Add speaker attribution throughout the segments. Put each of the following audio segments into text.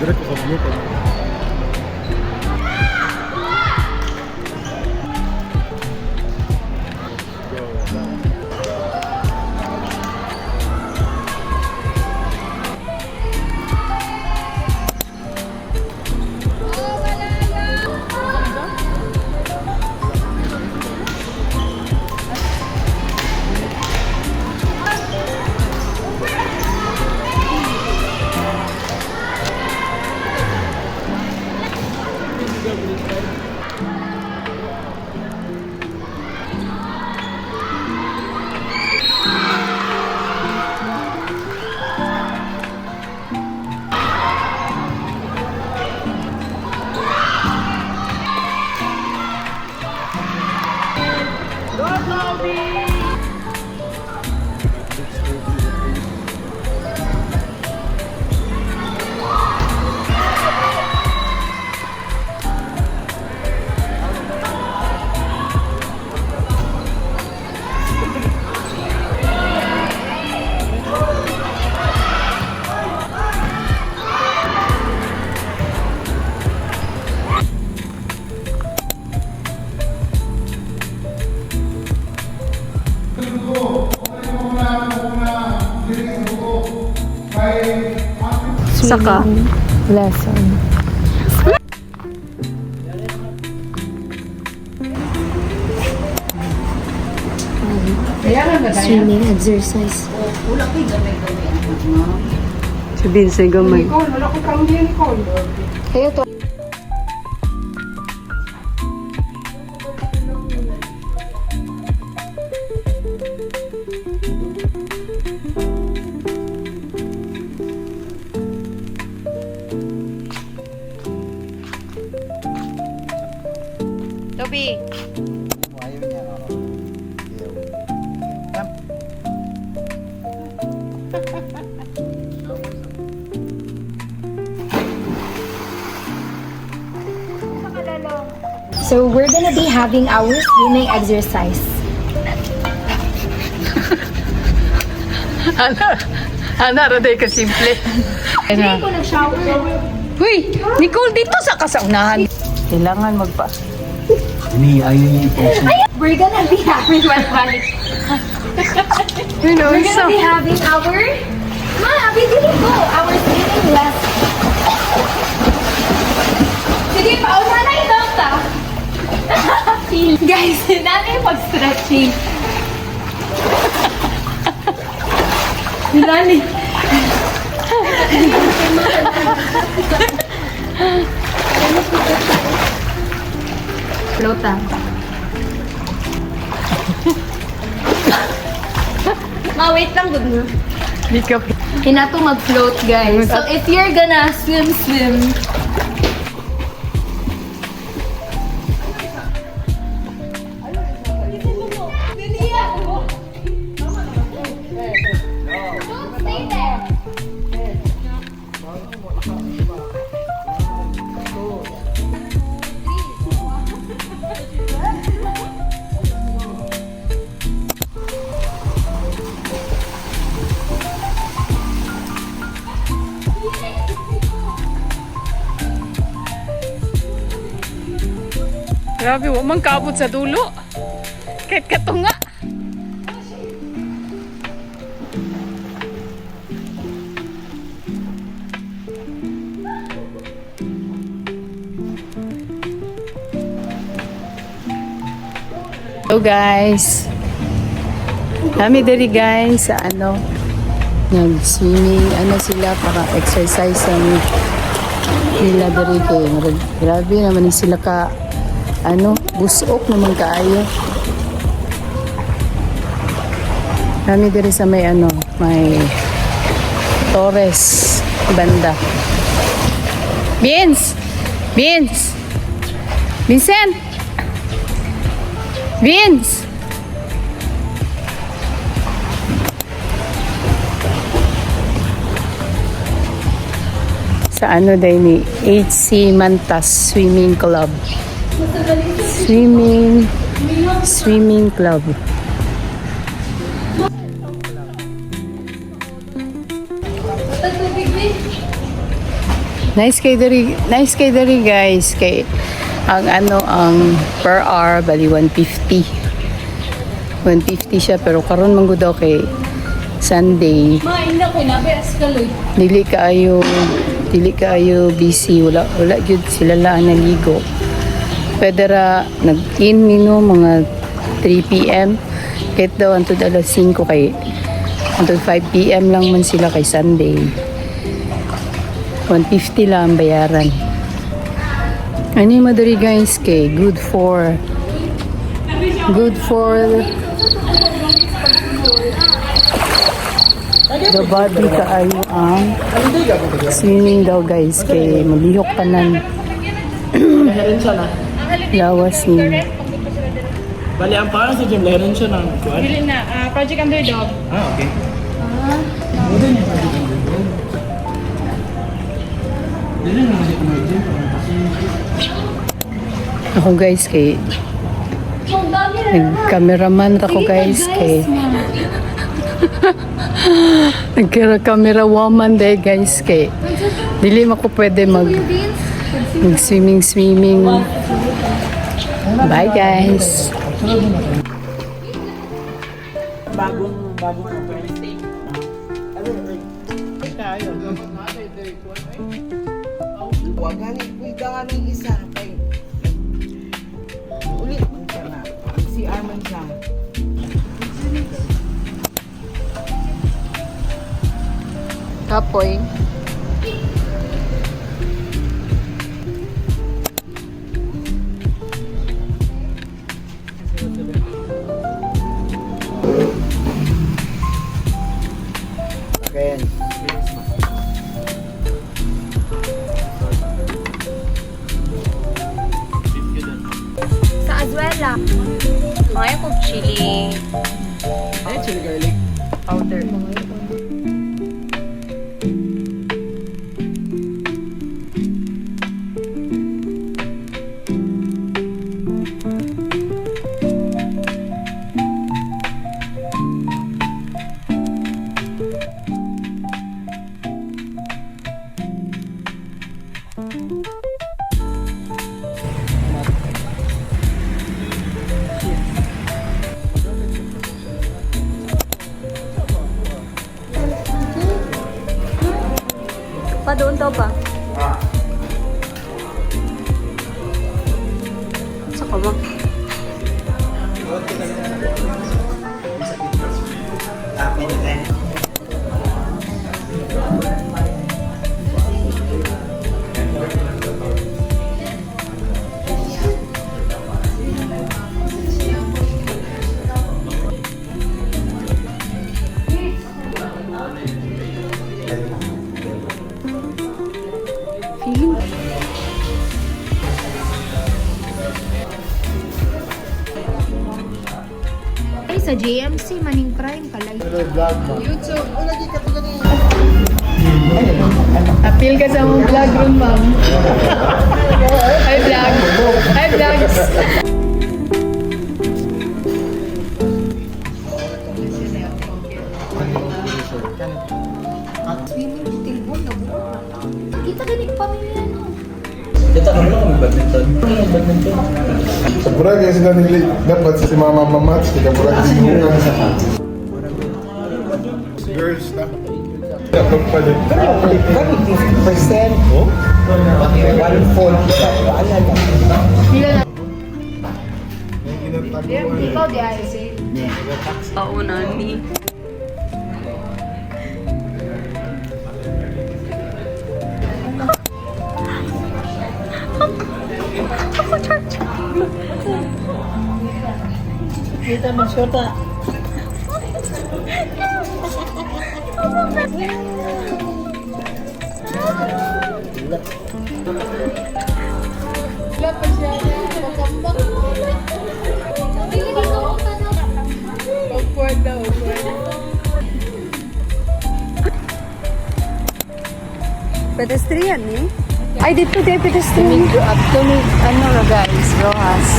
Speaker 1: Dire ko sa blue.
Speaker 2: Saka
Speaker 3: lesson. Swimming exercise.
Speaker 2: sabihin sa gamay.
Speaker 3: Kaya to.
Speaker 2: Toby.
Speaker 3: So we're gonna be having our swimming exercise.
Speaker 2: Ana, raday ka simple.
Speaker 3: Hindi ko nag-shower.
Speaker 2: Huy, Nicole, dito sa kasaunahan. Kailangan magpa...
Speaker 1: Ini ayaw niya i-post.
Speaker 3: We're gonna be having we're gonna be having our dito po, our swimming lesson. Sige, pauna na ito ta. Guys, natin pag-stretching. Nani? Flota. Wait lang, good mo. Hinato mag-float, guys. So, if you're gonna swim. Stay there.
Speaker 2: Grabe, wag man kaabot sa dulo. Kahit katunga. Hello guys. Kami diri guys sa nag-swimming, sila para exercise nila diri kay grabe naman sila ka busok naman kaayo. Kami diri sa may may Torres banda. Vincent! Vince! Sa day ni HC Mantas Swimming Club. Swimming Club. Nice kay diri guys. Kay ang ang per hour bali 150. 150 siya pero karon man gud daw kay Sunday.
Speaker 3: Main na ko na, bes kaloy.
Speaker 2: Dili kaayo busy, wala gyud sila laan naligo. Pwede ra nag-in mino mga 3 PM kahit daw antud alas 5 kay antud 5 PM lang man sila kay Sunday. 150 lang ang bayaran. Ani maduri guys kay good for the body kaayo ang swimming daw guys kay malihok tanan. Lawas ni.
Speaker 4: Bali, ang parang sa gym, meron siya ng kuwan.
Speaker 5: Dili na, Project Underdog.
Speaker 4: Okay.
Speaker 2: Ako guys kay nag-cameraman ako guys kay nag-camera woman day guys kay dili mako pwede mag swimming. Bye guys.
Speaker 4: Bagong company.
Speaker 6: Huwag ganit po yung isa kay ulit man siya na si Arman siya.
Speaker 2: Kapoy.
Speaker 6: Again.
Speaker 3: Sa Azuela. May kong chili.
Speaker 4: Chili garlic.
Speaker 3: Powder. Pa doon daw pa. Saka ba? Ay, sa JMC, Maning Prime pala.
Speaker 6: YouTube, wala di ka to ganun.
Speaker 2: Appeal ka sa mong vlog ron, ma'am. Hi, vlog. Hi, vlogs.
Speaker 3: Kita ganing pamilya, no?
Speaker 4: Kita kami lang kami badminton.
Speaker 7: Kapura kaya sila nili dapat si mama mama si kapura sinukan girls na dapat pa din
Speaker 6: Kami 50%. Oh? 140 sa wala lang.
Speaker 3: Ikaw di ay say.
Speaker 2: Oo, nani.
Speaker 6: Kita mo shota.
Speaker 2: Pedestrian eh? Ay, dito tayo pedestrian. Ano na guys, Rojas.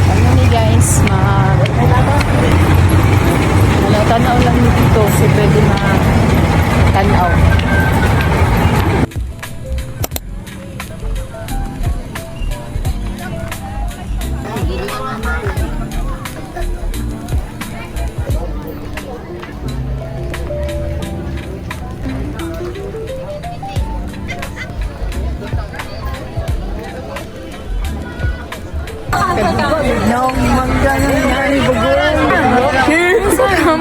Speaker 2: Ano ni guys, tanaw lang dito. So, pwede tanaw.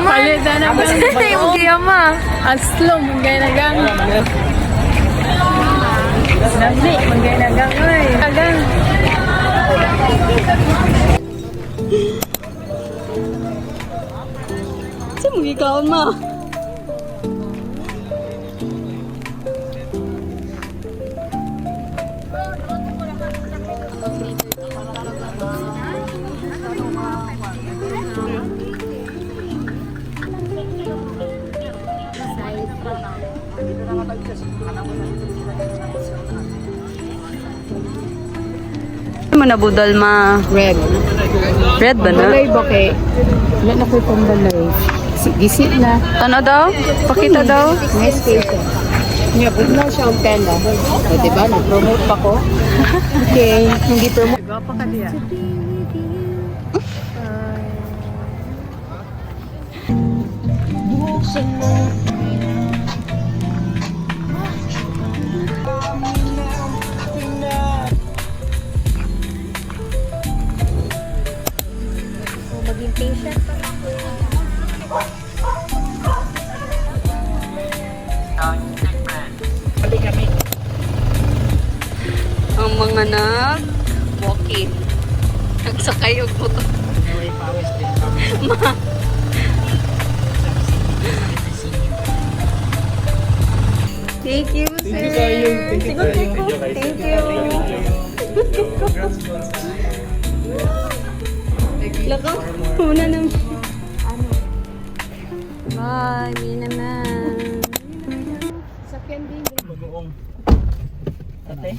Speaker 3: Palit na naman. Yung giyama.
Speaker 2: Aslo, manggay na gang. Dami, manggay na gang. Ay, agang.
Speaker 3: Saan mo ikaw, ma?
Speaker 5: Ano man nabudal ma?
Speaker 2: Red.
Speaker 5: Red ba na?
Speaker 2: Balay ba kay? Wala na ko itong balay. Gisit na.
Speaker 5: Ano daw? Pakita daw.
Speaker 2: Next station. Niya, pag na siya ang tenda. O, diba? Nag-promote pa ko. Okay. Hindi promote.
Speaker 5: Gapa ka diya.
Speaker 3: Maging patient pa lang.
Speaker 5: Ang mga nag-walking. Nagsakay yung motor. Ma. Thank you, sir.
Speaker 4: Thank you kayo.
Speaker 5: Thank you. Lako, una naman. Bye, may naman.
Speaker 4: Bagoong. Ate?